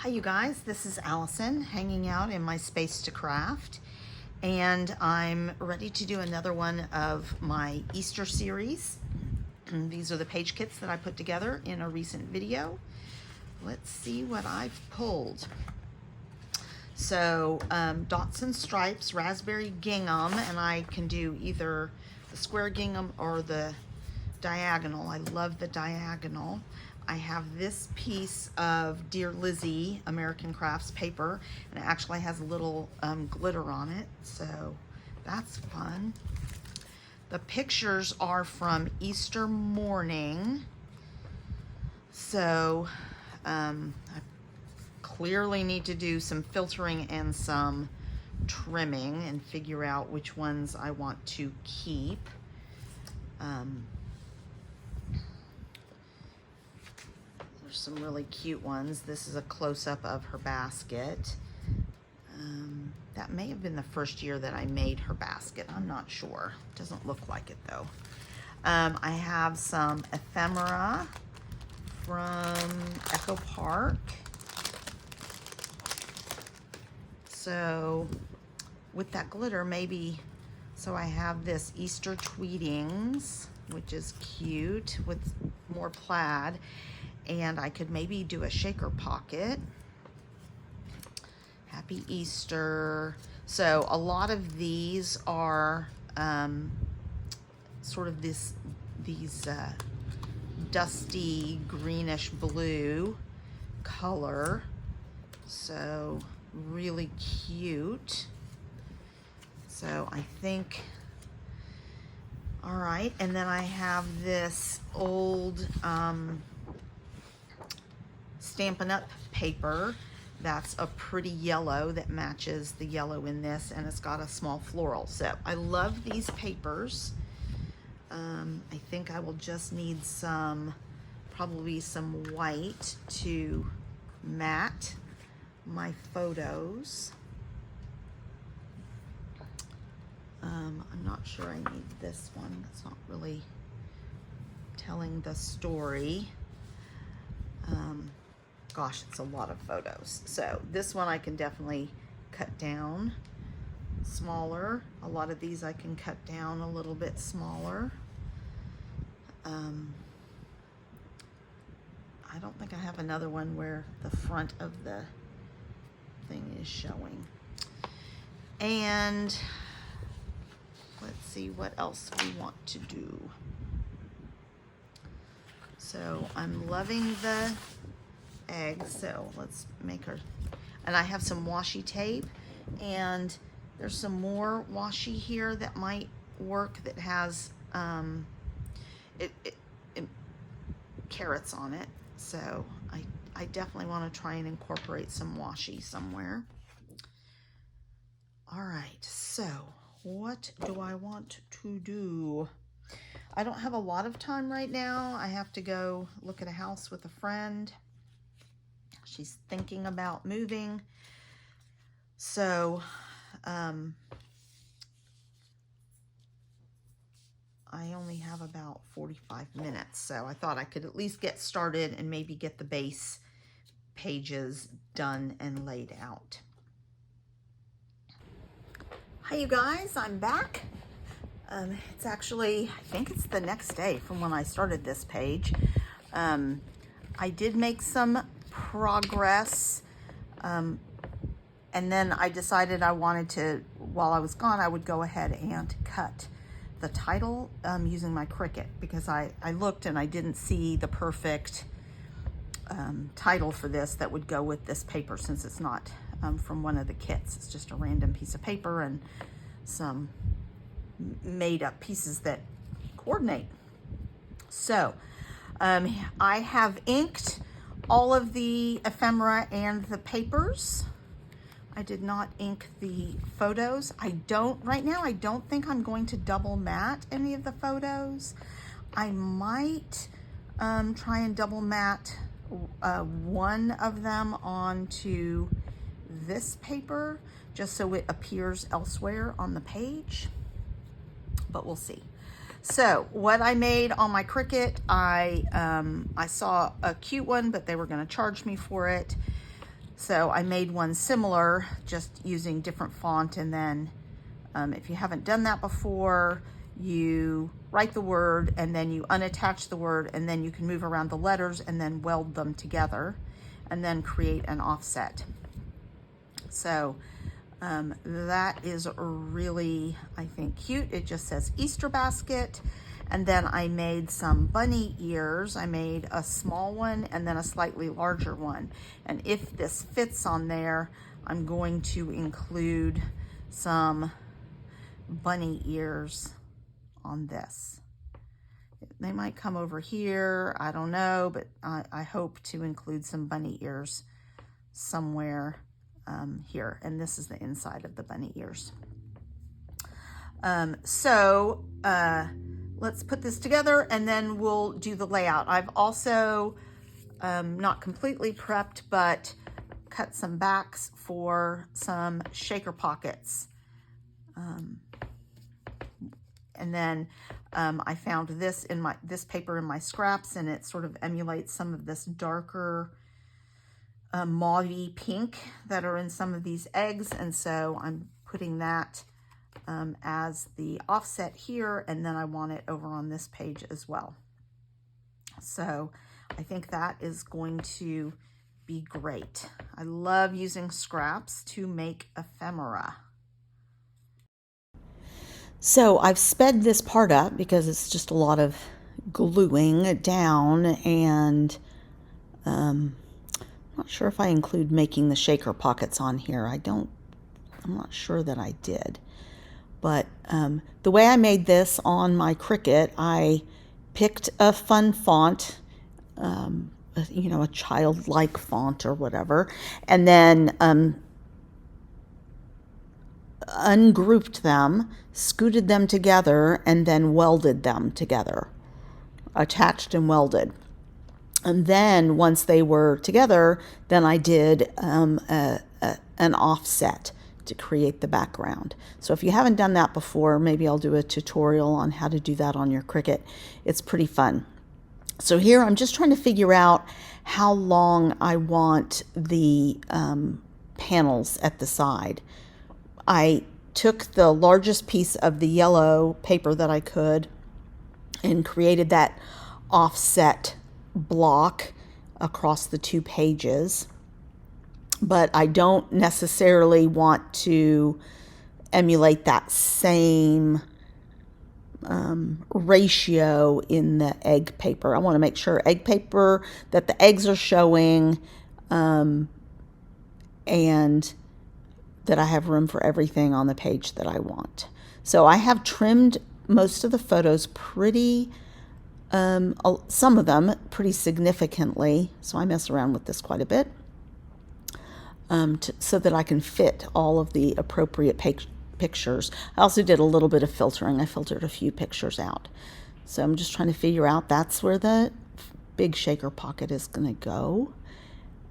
Hi you guys, this is Allison hanging out in my space to craft, and I'm ready to do another one of my Easter series. These are the page kits that I put together in a recent video. Let's see what I've pulled. So dots and stripes, raspberry gingham, and I can do either the square gingham or the diagonal. I love the diagonal. I have this piece of Dear Lizzie American Crafts paper, and it actually has a little glitter on it, so that's fun. The pictures are from Easter morning, so I clearly need to do some filtering and some trimming and figure out which ones I want to keep. There's some really cute ones. This is a close-up of her basket. That may have been the first year that I made her basket. I'm not sure. Doesn't look like it though. I have some ephemera from Echo Park. So with that glitter, maybe, so I have this Easter tweetings, which is cute with more plaid, and I could maybe do a shaker pocket. Happy Easter. So a lot of these are sort of these dusty greenish blue color. So really cute. So I think, all right, and then I have this old Stampin' Up paper that's a pretty yellow that matches the yellow in this, and it's got a small floral. So I love these papers. I think I will just need probably some white to matte my photos. I'm not sure I need this one. It's not really telling the story. Gosh, it's a lot of photos. So this one I can definitely cut down smaller. A lot of these I can cut down a little bit smaller. I don't think I have another one where the front of the thing is showing. And let's see what else we want to do. So I'm loving the eggs, so let's make her, and I have some washi tape, and there's some more washi here that might work that has carrots on it, so I definitely want to try and incorporate some washi somewhere. All right, so what do I want to do? I don't have a lot of time right now. I have to go look at a house with a friend. She's thinking about moving. So I only have about 45 minutes. So I thought I could at least get started and maybe get the base pages done and laid out. Hi you guys, I'm back. It's actually, I think it's the next day from when I started this page. I did make some progress, and then I decided I wanted to, while I was gone, I would go ahead and cut the title using my Cricut, because I looked and I didn't see the perfect title for this that would go with this paper, since it's not from one of the kits. It's just a random piece of paper and some made up pieces that coordinate. So I have inked all of the ephemera and the papers. I did not ink the photos. Right now I don't think I'm going to double matte any of the photos. I might try and double matte one of them onto this paper, just so it appears elsewhere on the page, but we'll see. So what I made on my Cricut, I saw a cute one, but they were going to charge me for it. So I made one similar, just using different font, and then if you haven't done that before, you write the word and then you unattach the word, and then you can move around the letters and then weld them together and then create an offset. So that is really, I think, cute. It just says Easter basket. And then I made some bunny ears. I made a small one and then a slightly larger one. And if this fits on there, I'm going to include some bunny ears on this. They might come over here, I don't know, but I hope to include some bunny ears somewhere here. And this is the inside of the bunny ears. Let's put this together and then we'll do the layout. I've also not completely prepped, but cut some backs for some shaker pockets. And then I found this in this paper in my scraps, and it sort of emulates some of this darker mauve-y pink that are in some of these eggs. And so I'm putting that as the offset here, and then I want it over on this page as well. So I think that is going to be great. I love using scraps to make ephemera. So I've sped this part up because it's just a lot of gluing down, and I'm not sure if I include making the shaker pockets on here. I'm not sure that I did. But the way I made this on my Cricut, I picked a fun font, you know, a childlike font or whatever, and then ungrouped them, scooted them together, and then welded them together, attached and welded. And then once they were together, then I did an offset to create the background. So if you haven't done that before, maybe I'll do a tutorial on how to do that on your Cricut. It's pretty fun. So here I'm just trying to figure out how long I want the panels at the side. I took the largest piece of the yellow paper that I could and created that offset block across the 2 pages. But I don't necessarily want to emulate that same ratio in the egg paper. I want to make sure egg paper that the eggs are showing, and that I have room for everything on the page that I want. So I have trimmed most of the photos pretty, some of them pretty significantly. So I mess around with this quite a bit. So that I can fit all of the appropriate pictures. I also did a little bit of filtering. I filtered a few pictures out. So I'm just trying to figure out that's where the big shaker pocket is going to go.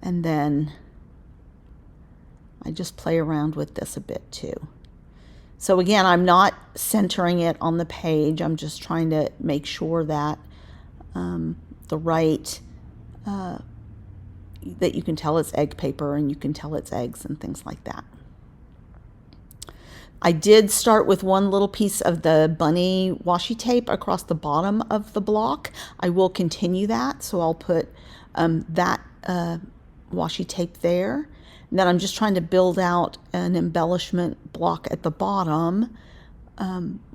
And then I just play around with this a bit too. So again, I'm not centering it on the page. I'm just trying to make sure that the right that you can tell it's egg paper and you can tell it's eggs and things like that. I did start with one little piece of the bunny washi tape across the bottom of the block. I will continue that, so I'll put that washi tape there. And then I'm just trying to build out an embellishment block at the bottom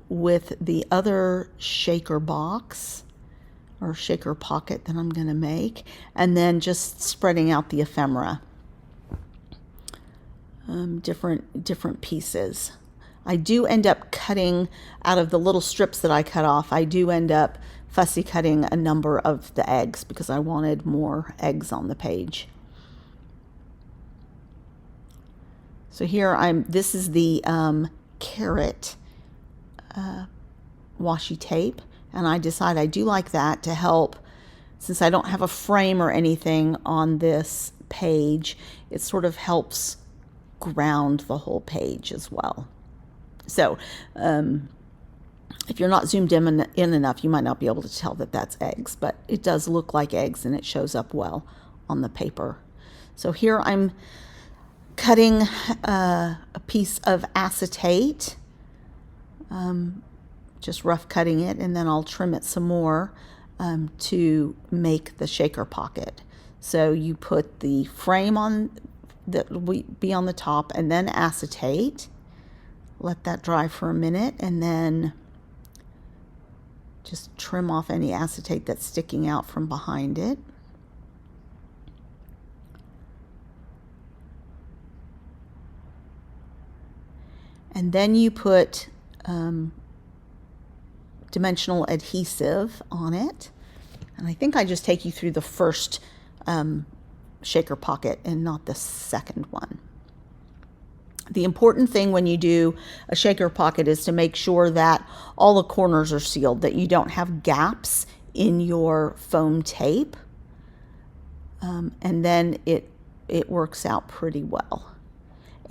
with the other shaker box or shaker pocket that I'm going to make, and then just spreading out the ephemera, different pieces. I do end up cutting out of the little strips that I cut off. I do end up fussy cutting a number of the eggs because I wanted more eggs on the page. So here this is the carrot washi tape. And I decide I do like that to help, since I don't have a frame or anything on this page, it sort of helps ground the whole page as well. So if you're not zoomed in enough, you might not be able to tell that that's eggs, but it does look like eggs and it shows up well on the paper. So here I'm cutting a piece of acetate, just rough cutting it, and then I'll trim it some more to make the shaker pocket. So you put the frame on that will be on the top, and then acetate. Let that dry for a minute, and then just trim off any acetate that's sticking out from behind it. And then you put dimensional adhesive on it. And I think I just take you through the first shaker pocket and not the second one. The important thing when you do a shaker pocket is to make sure that all the corners are sealed, that you don't have gaps in your foam tape. And then it works out pretty well.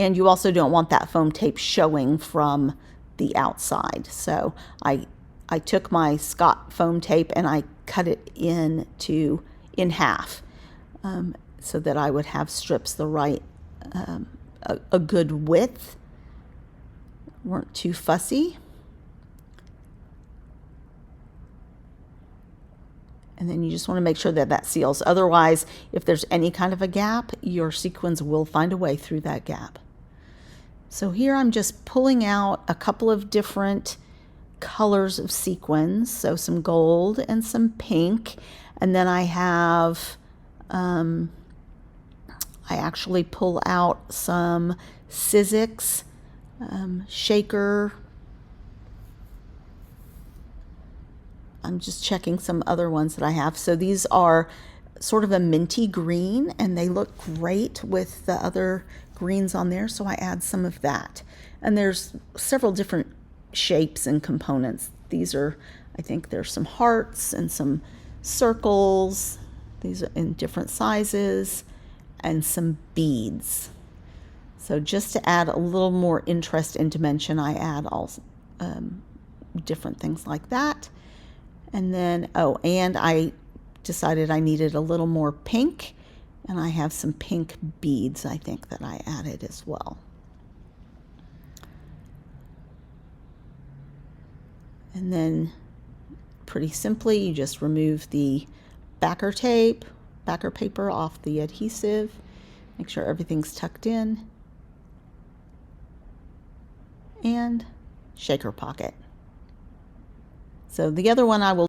And you also don't want that foam tape showing from the outside. So I took my Scott foam tape and I cut it in half so that I would have strips the right, a good width, weren't too fussy. And then you just want to make sure that that seals. Otherwise, if there's any kind of a gap, your sequins will find a way through that gap. So here I'm just pulling out a couple of different colors of sequins, so some gold and some pink, and then I have I actually pull out some Sizzix shaker. I'm just checking some other ones that I have. So these are sort of a minty green, and they look great with the other greens on there, so I add some of that. And there's several different shapes and components. These are, I think there's some hearts and some circles. These are in different sizes, and some beads. So just to add a little more interest and dimension, I add all different things like that. And then, oh, and I decided I needed a little more pink, and I have some pink beads I think that I added as well. And then pretty simply, you just remove the backer paper off the adhesive. Make sure everything's tucked in. And shaker pocket. So the other one I will.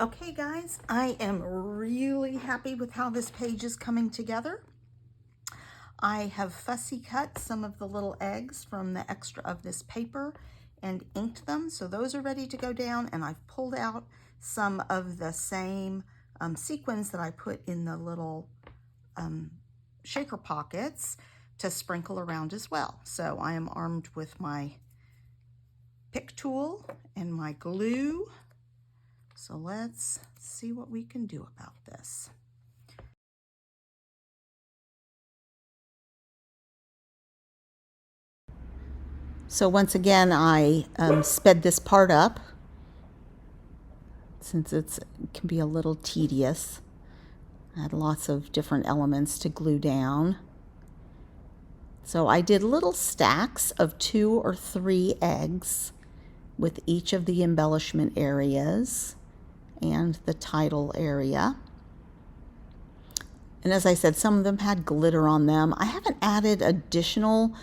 Okay guys, I am really happy with how this page is coming together. I have fussy cut some of the little eggs from the extra of this paper and inked them, so those are ready to go down, and I've pulled out some of the same sequins that I put in the little shaker pockets to sprinkle around as well. So I am armed with my pick tool and my glue. So let's see what we can do about this. So once again, I sped this part up since it can be a little tedious. I had lots of different elements to glue down. So I did little stacks of 2 or 3 eggs with each of the embellishment areas and the title area. And as I said, some of them had glitter on them. I haven't added additional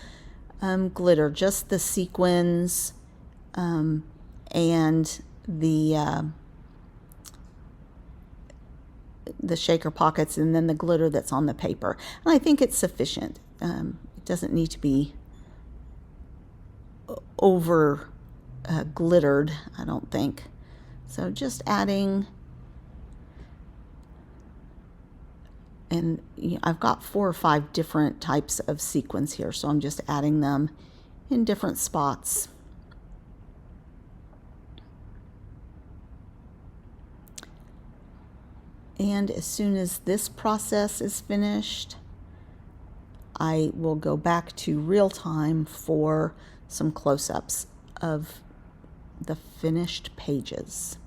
glitter, just the sequins and the shaker pockets, and then the glitter that's on the paper. And I think it's sufficient. It doesn't need to be over glittered, I don't think. So just adding, and I've got 4 or 5 different types of sequins here, so I'm just adding them in different spots. And as soon as this process is finished, I will go back to real time for some close-ups of the finished pages.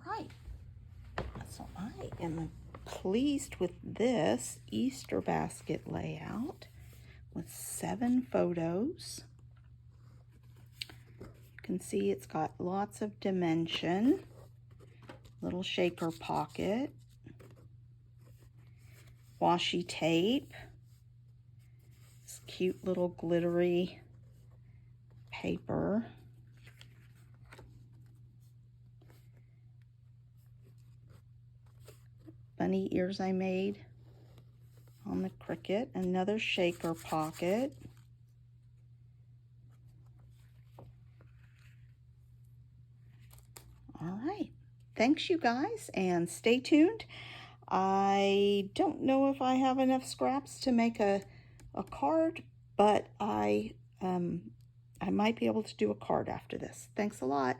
right. So I am pleased with this Easter basket layout with 7 photos. You can see it's got lots of dimension, little shaker pocket, washi tape, this cute little glittery paper, bunny ears I made on the Cricut, another shaker pocket, all right. Thanks, you guys, and stay tuned. I don't know if I have enough scraps to make a card, but I might be able to do a card after this. Thanks a lot.